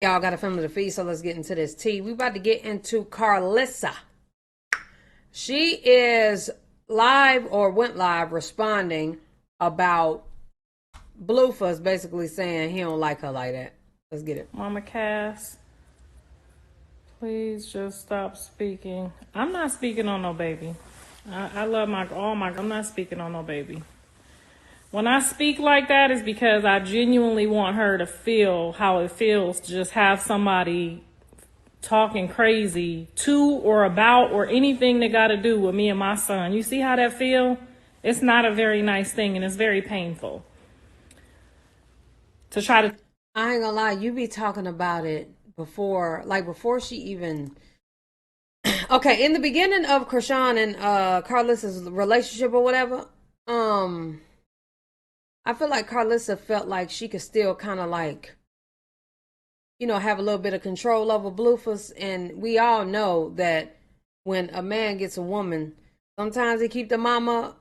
Y'all got a family to feed, so let's get into this tea. We about to get into Carissa. She is live or went live responding about Blueface basically saying he don't like her like that. Let's get it. Mama Cass, please just stop speaking. I'm not speaking on no baby. I love I'm not speaking on no baby. When I speak like that, is because I genuinely want her to feel how it feels to just have somebody talking crazy to or about or anything that got to do with me and my son. You see how that feel? It's not a very nice thing, and it's very painful. To try to... I ain't gonna lie, you be talking about it before she even... Okay, in the beginning of Krishan and Carissa's relationship or whatever, I feel like Carissa felt like she could still kind of like, have a little bit of control over Blueface. And we all know that when a man gets a woman, sometimes he keep the mama,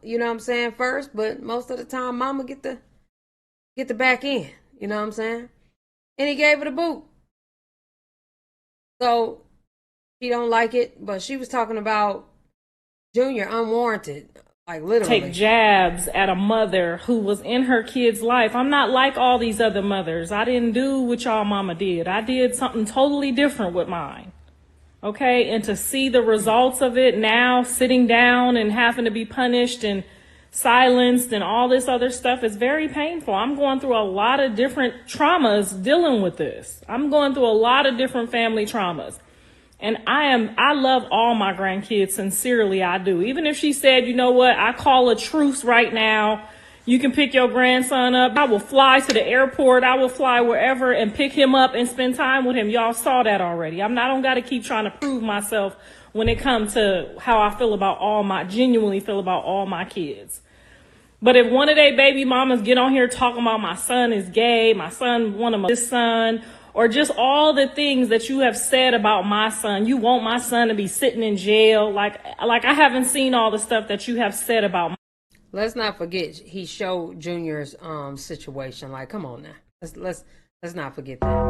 first, but most of the time mama get the back end, you know what I'm saying? And he gave it a boot. So she don't like it, but she was talking about Junior unwarranted. Like literally take jabs at a mother who was in her kid's life. I'm not like all these other mothers. I didn't do what y'all mama did. I did something totally different with mine. Okay? And to see the results of it now, sitting down and having to be punished and silenced and all this other stuff is very painful. I'm going through a lot of different traumas dealing with this. I'm going through a lot of different family traumas. And I love all my grandkids. Sincerely, I do. Even if she said, you know what, I call a truce right now. You can pick your grandson up. I will fly to the airport. I will fly wherever and pick him up and spend time with him. Y'all saw that already. I don't got to keep trying to prove myself when it comes to how I genuinely feel about all my kids. But if one of they baby mamas get on here talking about my son is gay, my son, one of my son, or just all the things that you have said about my son. You want my son to be sitting in jail. Like I haven't seen all the stuff that you have said about. Let's not forget he showed Junior's situation. Like, come on now. Let's not forget that.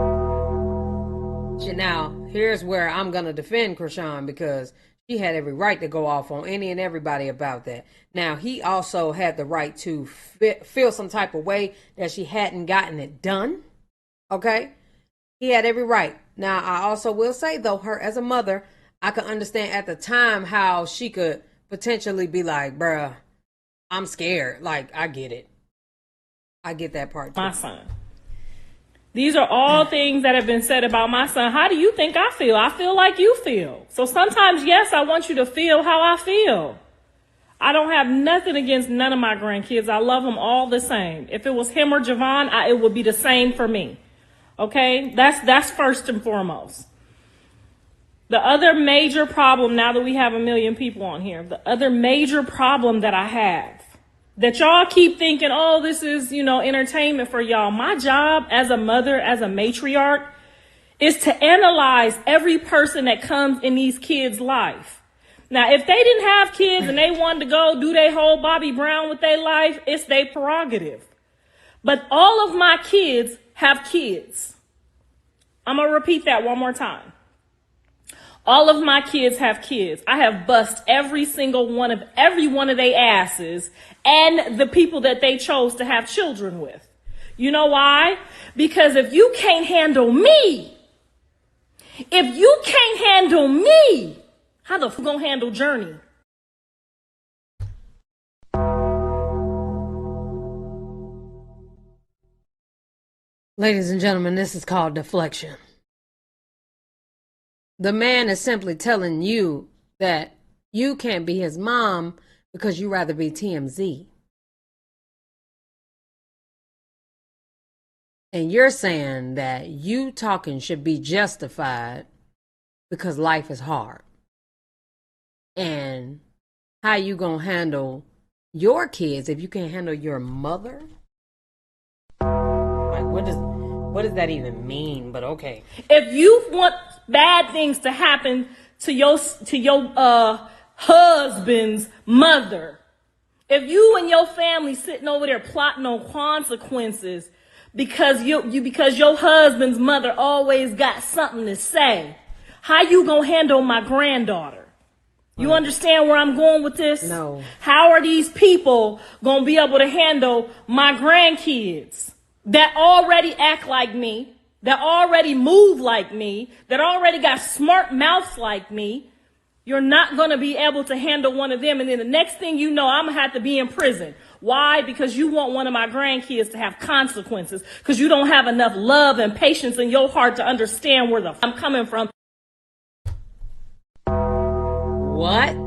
Now, here's where I'm gonna defend Krishan, because she had every right to go off on any and everybody about that. Now, he also had the right to feel some type of way that she hadn't gotten it done. Okay? He had every right. Now, I also will say, though, her as a mother, I could understand at the time how she could potentially be like, bruh, I'm scared. Like, I get it. I get that part too. My son. These are all things that have been said about my son. How do you think I feel? I feel like you feel. So sometimes, yes, I want you to feel how I feel. I don't have nothing against none of my grandkids. I love them all the same. If it was him or Javon, it would be the same for me. Okay, that's first and foremost. The other major problem, now that we have 1 million people on here, the other major problem that I have, that y'all keep thinking, oh, this is, entertainment for y'all. My job as a mother, as a matriarch, is to analyze every person that comes in these kids' life. Now, if they didn't have kids and they wanted to go do their whole Bobby Brown with their life, it's their prerogative. But all of my kids have kids. I'm going to repeat that one more time. All of my kids have kids. I have bust every single one of their asses and the people that they chose to have children with. You know why? Because if you can't handle me, how the f gonna handle Journey? Ladies and gentlemen, this is called deflection. The man is simply telling you that you can't be his mom because you rather be TMZ. And you're saying that you talking should be justified because life is hard. And how you gonna handle your kids if you can't handle your mother? Like, what does that even mean? But okay. If you want bad things to happen to your husband's mother, if you and your family sitting over there plotting on consequences because because your husband's mother always got something to say. How you gonna handle my granddaughter? You understand where I'm going with this? No. How are these people gonna be able to handle my grandkids that already act like me, that already move like me, that already got smart mouths like me? You're not going to be able to handle one of them. And then the next thing you know, I'm going to have to be in prison. Why? Because you want one of my grandkids to have consequences. Because you don't have enough love and patience in your heart to understand where I'm coming from. What?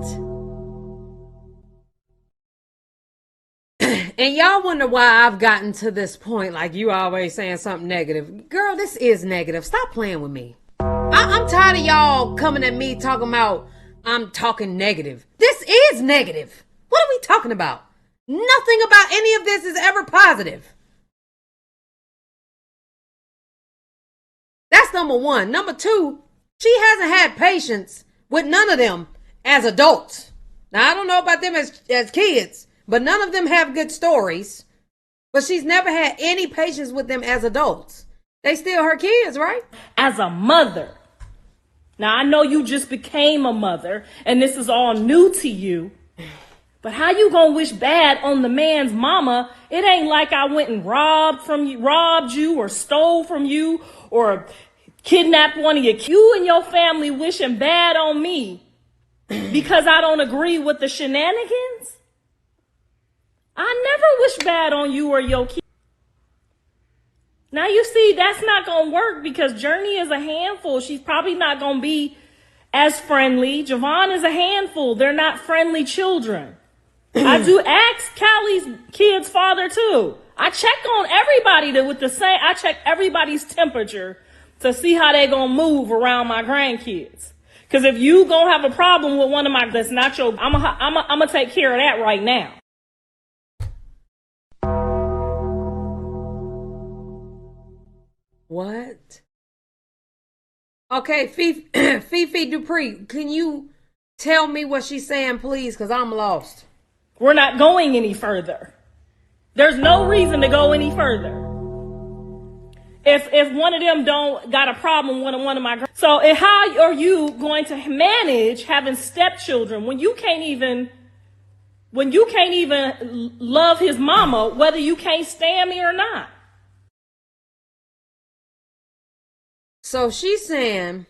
And y'all wonder why I've gotten to this point, like you always saying something negative. Girl, this is negative. Stop playing with me. I'm tired of y'all coming at me talking about I'm talking negative. This is negative. What are we talking about? Nothing about any of this is ever positive. That's number one. Number two, she hasn't had patience with none of them as adults. Now, I don't know about them as kids, but none of them have good stories. But she's never had any patience with them as adults. They still her kids, right? As a mother. Now, I know you just became a mother and this is all new to you, but how you gonna wish bad on the man's mama? It ain't like I went and robbed you or stole from you or kidnapped one of you and your family wishing bad on me because I don't agree with the shenanigans. I never wish bad on you or your kids. Now, you see, that's not going to work because Journey is a handful. She's probably not going to be as friendly. Javon is a handful. They're not friendly children. I do ask Callie's kid's father, too. I check on everybody with the same. I check everybody's temperature to see how they going to move around my grandkids. Because if you going to have a problem with one of my, that's not your, I'm going to take care of that right now. What? Okay, Fifi Dupree, can you tell me what she's saying, please? Because I'm lost. We're not going any further. There's no reason to go any further. If one of them don't got a problem with one of my, so how are you going to manage having stepchildren when you can't even love his mama, whether you can't stand me or not? So she's saying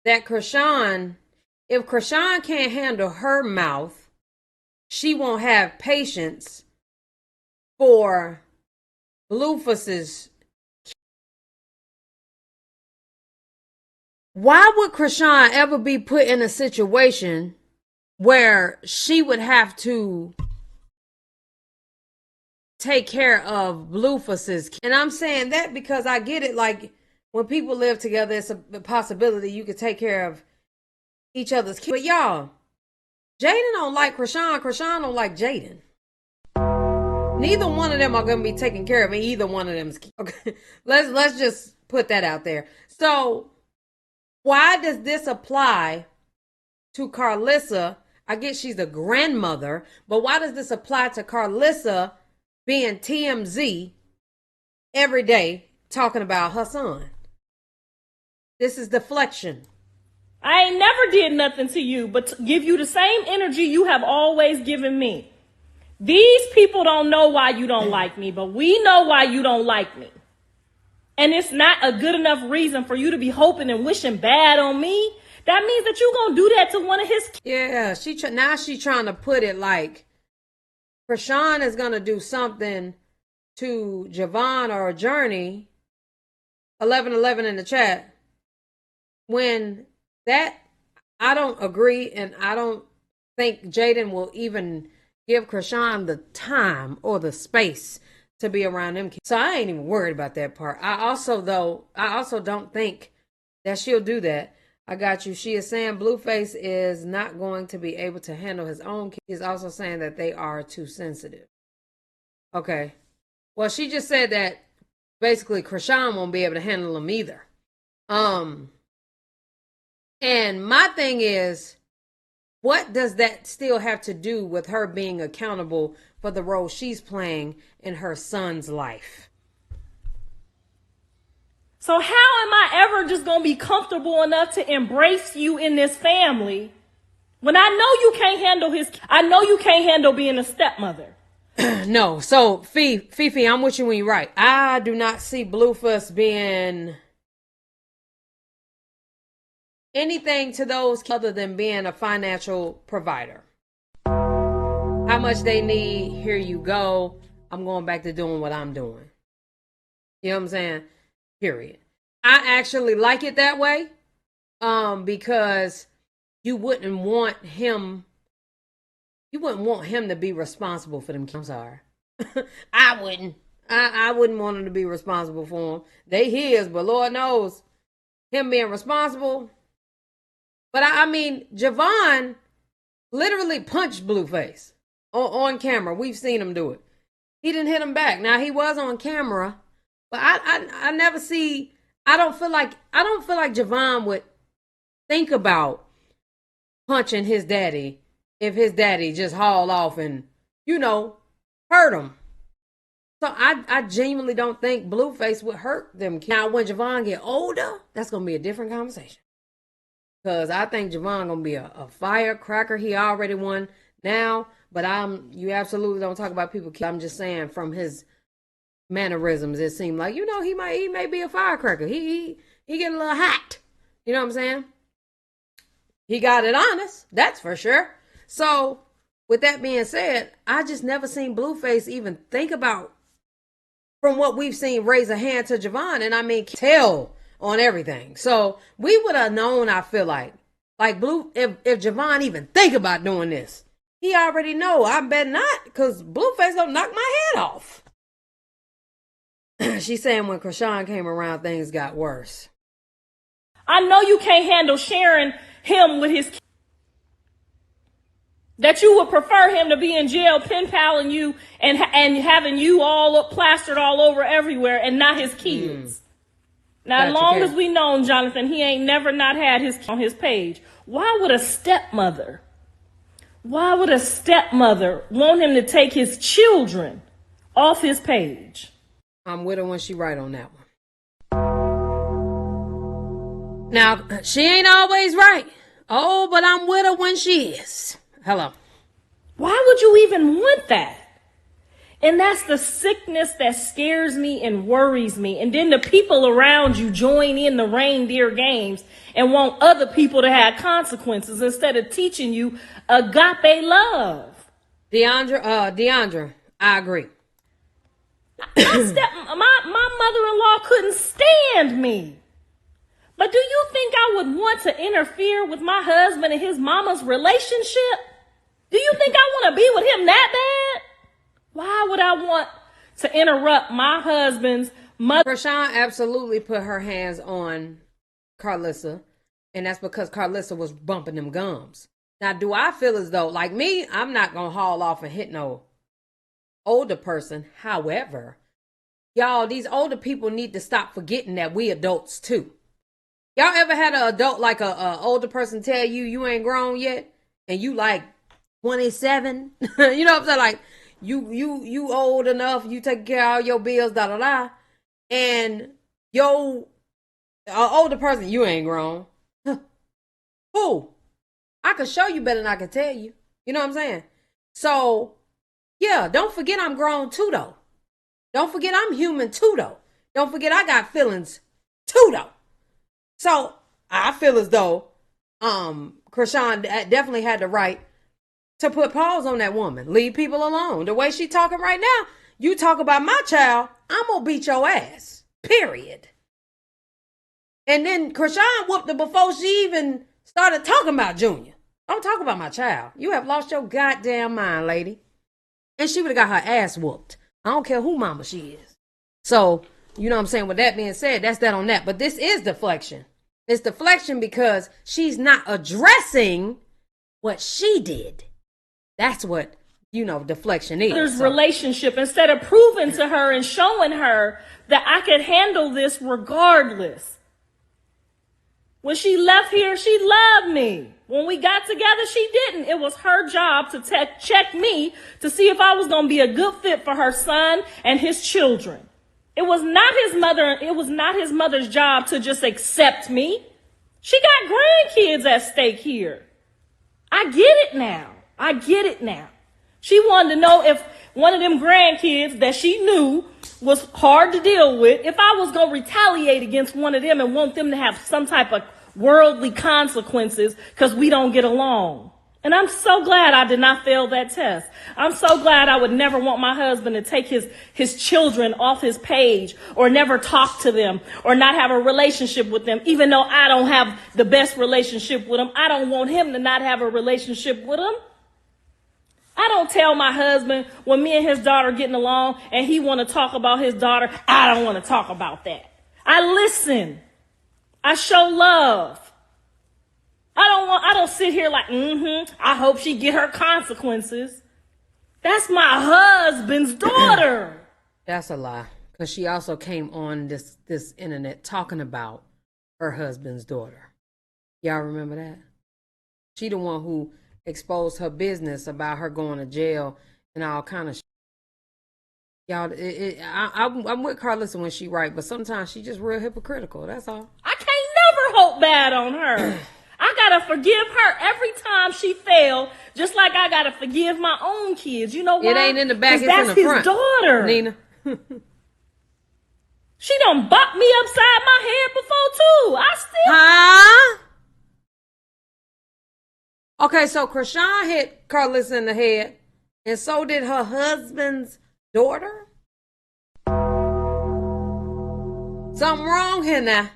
that Krishan, if Krishan can't handle her mouth, she won't have patience for Blueface's. Why would Krishan ever be put in a situation where she would have to take care of Blueface's? And I'm saying that because I get it. Like when people live together, it's a possibility you could take care of each other's kids. But y'all, Jaden don't like Krishan. Krishan don't like Jaden. Neither one of them are going to be taking care of either one of them's kids. Okay, let's just put that out there. So why does this apply to Carissa? I guess she's a grandmother, but why does this apply to Carissa being TMZ every day talking about her son? This is deflection. I ain't never did nothing to you but to give you the same energy you have always given me. These people don't know why you don't like me, but we know why you don't like me. And it's not a good enough reason for you to be hoping and wishing bad on me. That means that you're going to do that to one of his kids. Yeah, now she's trying to put it like Krishan is going to do something to Javon or Journey, 1111 in the chat, when that, I don't agree, and I don't think Jaden will even give Krishan the time or the space to be around them kids. So I ain't even worried about that part. I also don't think that she'll do that. I got you. She is saying Blueface is not going to be able to handle his own kids. She's also saying that they are too sensitive. Okay. Well, she just said that basically Krishan won't be able to handle them either. And my thing is, what does that still have to do with her being accountable for the role she's playing in her son's life? So how am I ever just going to be comfortable enough to embrace you in this family when I know you can't handle I know you can't handle being a stepmother? No. So Fifi, I'm with you when you're right. I do not see Blueface being anything to those other than being a financial provider. How much they need, here you go. I'm going back to doing what I'm doing. You know what I'm saying? Period. I actually like it that way. Because you wouldn't want him to be responsible for them. I'm sorry. I wouldn't. I wouldn't want him to be responsible for them. They his, but Lord knows him being responsible. But I mean, Javon literally punched Blueface on camera. We've seen him do it. He didn't hit him back. Now he was on camera, but I never see. I don't feel like Javon would think about punching his daddy if his daddy just hauled off and, hurt him. So I genuinely don't think Blueface would hurt them. Now, when Javon get older, that's going to be a different conversation. Because I think Javon going to be a firecracker. He already won now. But you absolutely don't talk about people. I'm just saying from his mannerisms, it seemed like, he may be a firecracker. He get a little hot. You know what I'm saying? He got it honest. That's for sure. So with that being said, I just never seen Blueface even think about, from what we've seen, raise a hand to Javon. And I mean, tell on everything. So we would have known, I feel like if Javon even think about doing this, he already know. I bet not, because Blueface gonna knock my head off. She's saying when Krishan came around, things got worse. I know you can't handle sharing him with his kids. That you would prefer him to be in jail, pen paling you and having you all up plastered all over everywhere and not his kids. Now, as long as we know Jonathan, he ain't never not had his on his page. Why would a stepmother want him to take his children off his page? I'm with her when she right on that one. Now, she ain't always right. Oh, but I'm with her when she is. Hello. Why would you even want that? And that's the sickness that scares me and worries me. And then the people around you join in the reindeer games and want other people to have consequences instead of teaching you agape love. Deandra, I agree. My mother-in-law couldn't stand me. But do you think I would want to interfere with my husband and his mama's relationship? Do you think I want to be with him that bad? Why would I want to interrupt my husband's mother? Krishan absolutely put her hands on Carissa, and that's because Carissa was bumping them gums. Now, do I feel as though, like me, I'm not going to haul off and hit no older person. However, y'all, these older people need to stop forgetting that we adults too. Y'all ever had an adult, like a older person, tell you ain't grown yet, and you like 27? You know what I'm saying? Like, you old enough, you take care of all your bills, and yo, older person, you ain't grown. Who? I can show you better than I can tell you. You know what I'm saying? So, yeah, don't forget I'm grown too, though. Don't forget I'm human too, though. Don't forget I got feelings too, though. So, I feel as though Krishan definitely had the right to put pause on that woman. Leave people alone. The way she talking right now, you talk about my child, I'm going to beat your ass. Period. And then Krishan whooped her before she even started talking about Junior. Don't talk about my child. You have lost your goddamn mind, lady. And she would have got her ass whooped. I don't care who mama she is. So, you know what I'm saying? With that being said, that's that on that. But this is deflection. It's deflection because she's not addressing what she did. That's what, deflection is. There's relationship, instead of proving to her and showing her that I could handle this regardless. When she left here, she loved me. When we got together, she didn't. It was her job to check me to see if I was going to be a good fit for her son and his children. It was not his mother's job to just accept me. She got grandkids at stake here. I get it now. She wanted to know if one of them grandkids that she knew was hard to deal with, if I was going to retaliate against one of them and want them to have some type of worldly consequences because we don't get along. And I'm so glad I did not fail that test. I'm so glad I would never want my husband to take his children off his page or never talk to them or not have a relationship with them, even though I don't have the best relationship with them. I don't want him to not have a relationship with them. I don't tell my husband when me and his daughter getting along and he want to talk about his daughter, I don't want to talk about that. I listen. I show love. I don't sit here like, I hope she get her consequences. That's my husband's daughter. That's a lie. Because she also came on this internet talking about her husband's daughter. Y'all remember that? She the one who exposed her business about her going to jail and all kind of shit. Y'all, I'm with Carissa when she right, but sometimes she just real hypocritical. That's all. I can't never hope bad on her. I gotta forgive her every time she failed, just like I gotta forgive my own kids. You know why? It ain't in the back, it's in the front. That's his daughter. Nina. She done bopped me upside my head before, too. I still... Huh? Okay, so Krishan hit Carissa in the head, and so did her husband's daughter? Something wrong here now.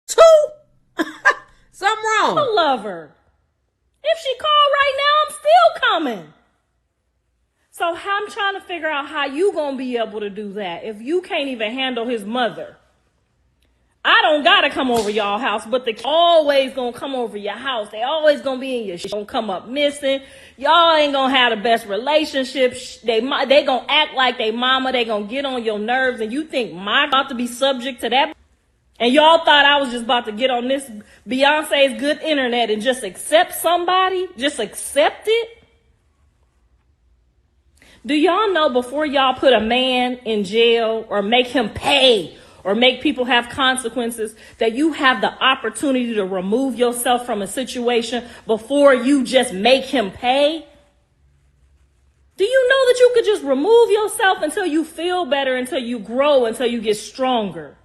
Two? Something wrong. I love her. If she called right now, I'm still coming. So I'm trying to figure out how you gonna be able to do that if you can't even handle his mother. I don't gotta come over y'all house, but they always gonna come over your house. They always gonna be in your shit. Gonna come up missing. Y'all ain't gonna have the best relationship. They gonna act like they mama. They gonna get on your nerves, and you think my about to be subject to that? And y'all thought I was just about to get on this Beyonce's good internet and just accept somebody? Just accept it? Do y'all know before y'all put a man in jail or make him pay or make people have consequences, that you have the opportunity to remove yourself from a situation before you just make him pay? Do you know that you could just remove yourself until you feel better, until you grow, until you get stronger?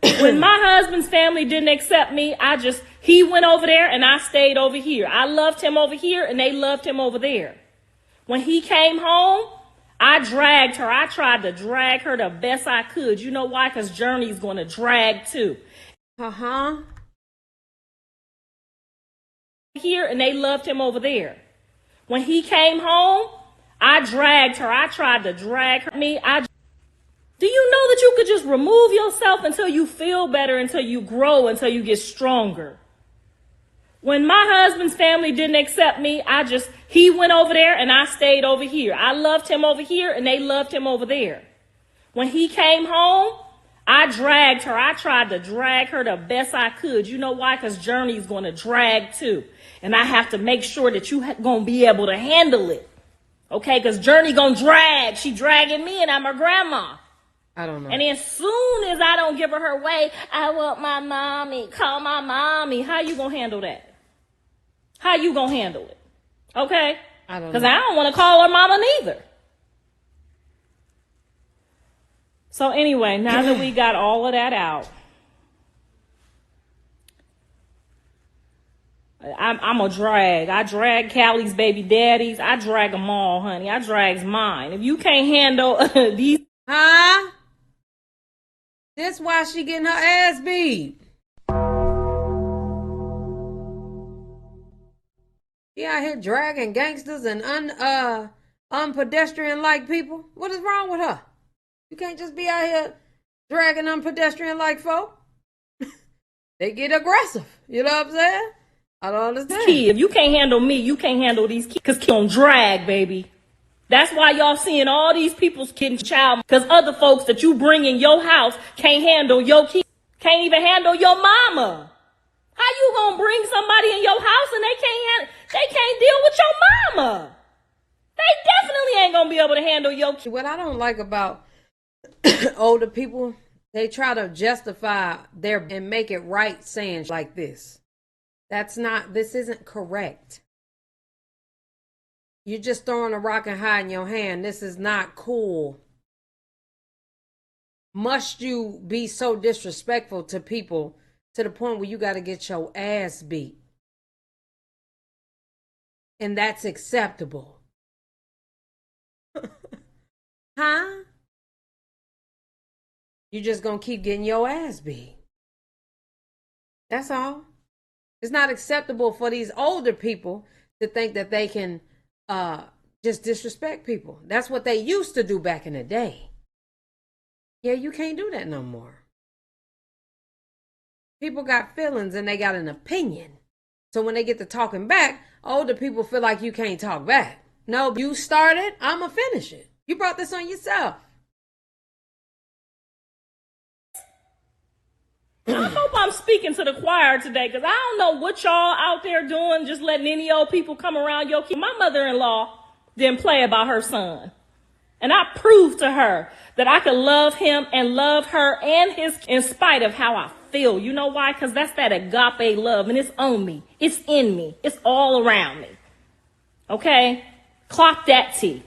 When my husband's family didn't accept me, he went over there and I stayed over here. I loved him over here and they loved him over there. When he came home, I dragged her. I tried to drag her the best I could. You know why? Because Journey's going to drag too. Here and they loved him over there. When he came home, I dragged her. I tried to drag her. Do you know that you could just remove yourself until you feel better, until you grow, until you get stronger? When my husband's family didn't accept me, he went over there and I stayed over here. I loved him over here and they loved him over there. When he came home, I dragged her. I tried to drag her the best I could. You know why? Because Journey's going to drag too. And I have to make sure that you going to be able to handle it. Okay? Because Journey going to drag. She dragging me and I'm her grandma. I don't know. And as soon as I don't give her way, I want my mommy. Call my mommy. How you going to handle that? How you going to handle it? Okay? I don't know. Because I don't want to call her mama neither. So anyway, now that we got all of that out, I'm a drag. I drag Callie's baby daddies. I drag them all, honey. I drags mine. If you can't handle these... Huh? That's why she getting her ass beat. She out here dragging gangsters and unpedestrian-like people. What is wrong with her? You can't just be out here dragging unpedestrian-like folk. They get aggressive. You know what I'm saying? I don't understand. If you can't handle me, you can't handle these kids. Because kids don't drag, baby. That's why y'all seeing all these people getting child, because other folks that you bring in your house can't handle your kids, can't even handle your mama. How you gonna bring somebody in your house and they can't deal with your mama? They definitely ain't gonna be able to handle your kids. What I don't like about older people, they try to justify and make it right saying like this. This isn't correct. You're just throwing a rock and hiding your hand. This is not cool. Must you be so disrespectful to people to the point where you got to get your ass beat? And that's acceptable. Huh? You're just going to keep getting your ass beat. That's all. It's not acceptable for these older people to think that they can just disrespect people. That's what they used to do back in the day. Yeah, you can't do that no more. People got feelings and they got an opinion. So when they get to talking back, older people feel like you can't talk back. No, you started, I'm going to finish it. You brought this on yourself. I hope I'm speaking to the choir today, because I don't know what y'all out there doing, just letting any old people come around your kid. My mother-in-law didn't play about her son. And I proved to her that I could love him and love her and in spite of how I feel. You know why? Because that's that agape love, and it's on me. It's in me. It's all around me. Okay? Clock that T.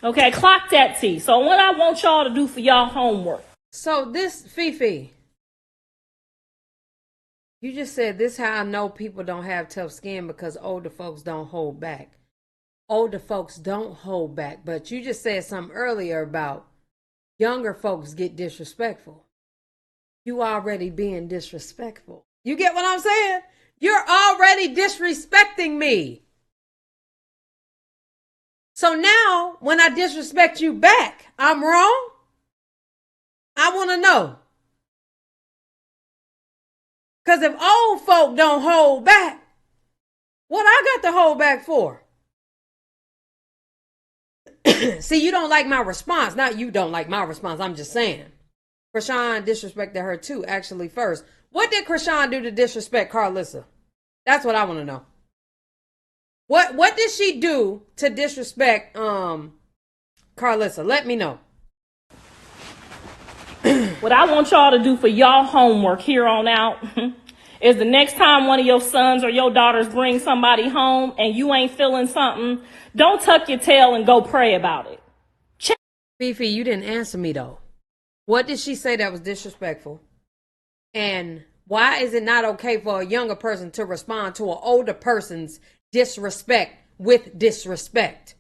Okay, clock that T. So what I want y'all to do for y'all homework. So this, Fifi, you just said this how I know people don't have tough skin, because older folks don't hold back. Older folks don't hold back. But you just said something earlier about younger folks get disrespectful. You already being disrespectful. You get what I'm saying? You're already disrespecting me. So now when I disrespect you back, I'm wrong? I want to know. Because if old folk don't hold back, what I got to hold back for? See, you don't like my response. Not you don't like my response. I'm just saying. Krishan disrespected her too, actually, first. What did Krishan do to disrespect Carissa? That's what I want to know. What did she do to disrespect Carissa? Let me know. What I want y'all to do for y'all homework here on out is the next time one of your sons or your daughters bring somebody home and you ain't feeling something, don't tuck your tail and go pray about it. Fifi, you didn't answer me though. What did she say that was disrespectful? And why is it not okay for a younger person to respond to an older person's disrespect with disrespect?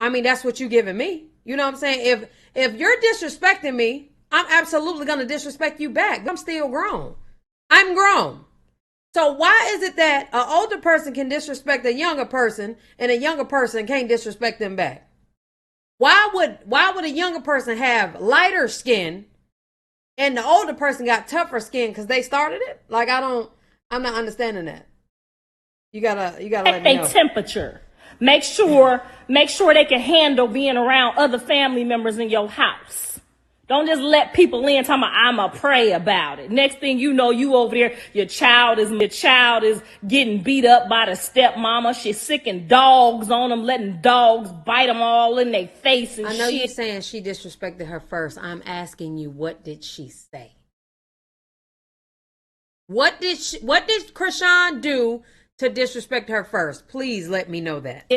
I mean, that's what you giving me. You know what I'm saying? If you're disrespecting me, I'm absolutely going to disrespect you back. I'm still grown. I'm grown. So why is it that an older person can disrespect a younger person and a younger person can't disrespect them back? Why would a younger person have lighter skin and the older person got tougher skin because they started it? Like, I'm not understanding that. You gotta let me know. Temperature. Make sure they can handle being around other family members in your house. Don't just let people in talking about, I'ma pray about it. Next thing you know, you over there, your child is getting beat up by the stepmama. She's sicking dogs on them, letting dogs bite them all in their face and shit. I know you're saying she disrespected her first. I'm asking you, what did she say? What did Krishan do to disrespect her first? Please let me know that.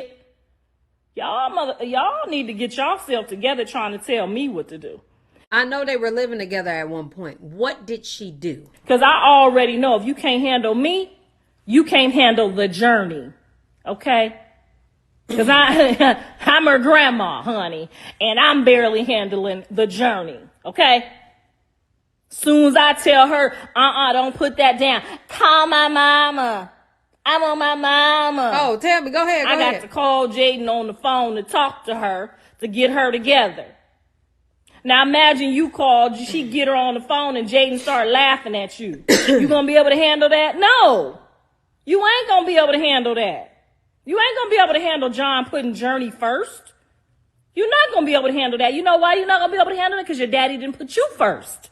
Y'all need to get yourself together trying to tell me what to do. I know they were living together at one point. What did she do? Because I already know if you can't handle me, you can't handle the journey. Okay? Because I'm her grandma, honey, and I'm barely handling the journey. Okay? Soon as I tell her, don't put that down. Call my mama. I want my mama. Oh, tell me. Go ahead. I got to call Jaden on the phone to talk to her to get her together. Now imagine she get her on the phone and Jaden start laughing at you. You gonna be able to handle that? No. You ain't gonna be able to handle that. You ain't going to be able to handle John putting Journey first. You're not going to be able to handle that. You know why you're not going to be able to handle it? Because your daddy didn't put you first.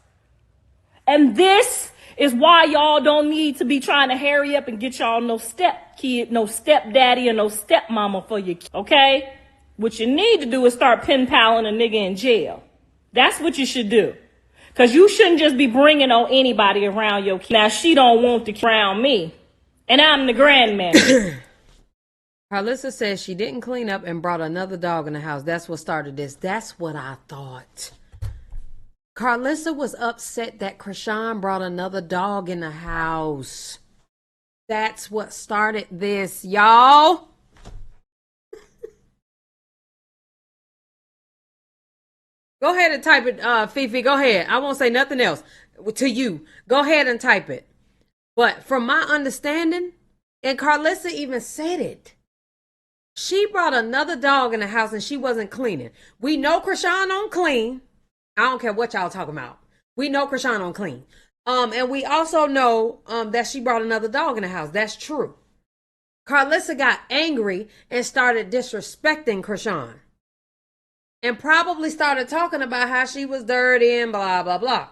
And this is why y'all don't need to be trying to hurry up and get y'all no step kid, no stepdaddy, or no stepmama for your kid, okay? What you need to do is start pen paling a nigga in jail. That's what you should do. Because you shouldn't just be bringing on anybody around your kid. Now, she don't want to around me. And I'm the grandmother. Carissa says she didn't clean up and brought another dog in the house. That's what started this. That's what I thought. Carissa was upset that Krishan brought another dog in the house. That's what started this, y'all. Go ahead and type it, Fifi. Go ahead. I won't say nothing else to you. Go ahead and type it. But from my understanding, and Carissa even said it, she brought another dog in the house and she wasn't cleaning. We know Krishan don't clean. I don't care what y'all talking about. We know Krishan don't clean. And we also know that she brought another dog in the house. That's true. Carissa got angry and started disrespecting Krishan. And probably started talking about how she was dirty and blah, blah, blah.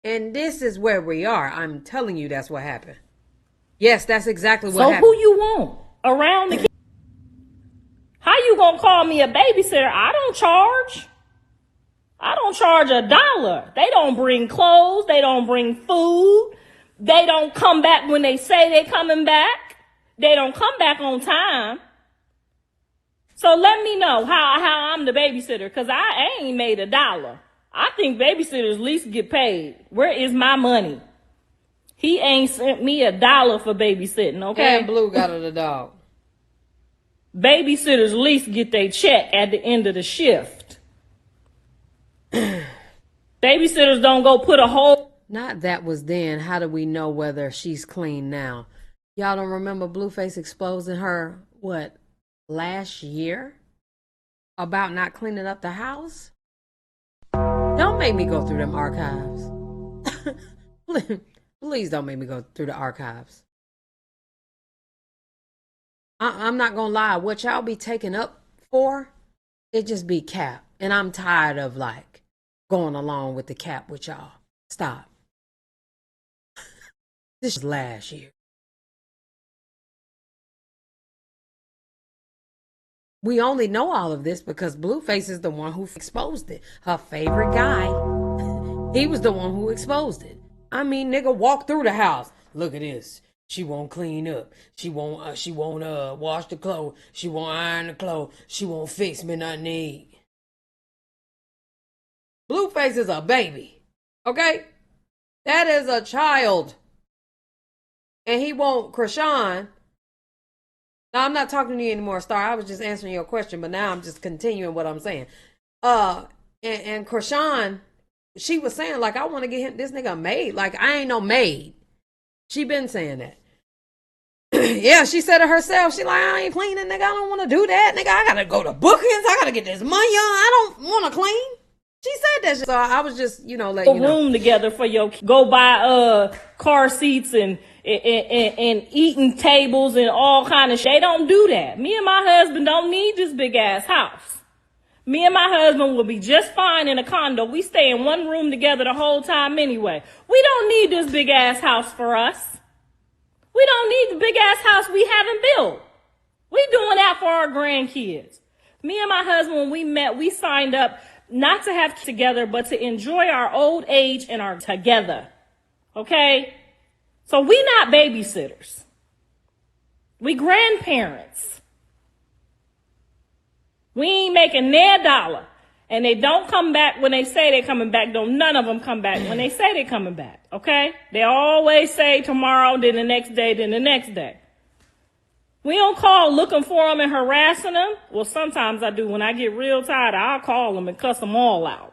And this is where we are. I'm telling you that's what happened. Yes, that's exactly what happened. So who you want around the kid? How you gonna call me a babysitter? I don't charge. I don't charge $1. They don't bring clothes. They don't bring food. They don't come back when they say they coming back. They don't come back on time. So let me know how I'm the babysitter, because I ain't made $1. I think babysitters at least get paid. Where is my money? He ain't sent me $1 for babysitting, okay? And Blue got her the dog. Babysitters at least get their check at the end of the shift. Babysitters don't go put a whole... Not that was then. How do we know whether she's clean now? Y'all don't remember Blueface exposing her, what, last year? About not cleaning up the house? Don't make me go through them archives. Please don't make me go through the archives. I'm not gonna lie. What y'all be taking up for, it just be cap. And I'm tired of like going along with the cap with y'all. Stop. This is last year. We only know all of this because Blueface is the one who exposed it. Her favorite guy. He was the one who exposed it. I mean, nigga walked through the house. Look at this. She won't clean up. She won't wash the clothes. She won't iron the clothes. She won't fix me nothing to eat. Blueface is a baby. Okay? That is a child. And he won't Krishan. Now, I'm not talking to you anymore, Star. I was just answering your question, but now I'm just continuing what I'm saying. And Krishan, she was saying, like, I want to get him, this nigga a maid. Like, I ain't no maid. She been saying that. Yeah, she said it herself. She like, I ain't cleaning, nigga. I don't want to do that, nigga. I got to go to bookings. I got to get this money on. I don't want to clean. She said that shit. So I was just, letting you know. Room together for your go buy car seats and eating tables and all kind of shit. They don't do that. Me and my husband don't need this big ass house. Me and my husband will be just fine in a condo. We stay in one room together the whole time anyway. We don't need this big ass house for us. We don't need the big ass house we haven't built. We doing that for our grandkids. Me and my husband, when we met, we signed up not to have together, but to enjoy our old age and our together. Okay? So we not babysitters. We grandparents. We ain't making near $1. And they don't come back when they say they're coming back. Don't none of them come back when they say they're coming back. Okay? They always say tomorrow, then the next day, then the next day. We don't call looking for them and harassing them. Well, sometimes I do. When I get real tired, I'll call them and cuss them all out.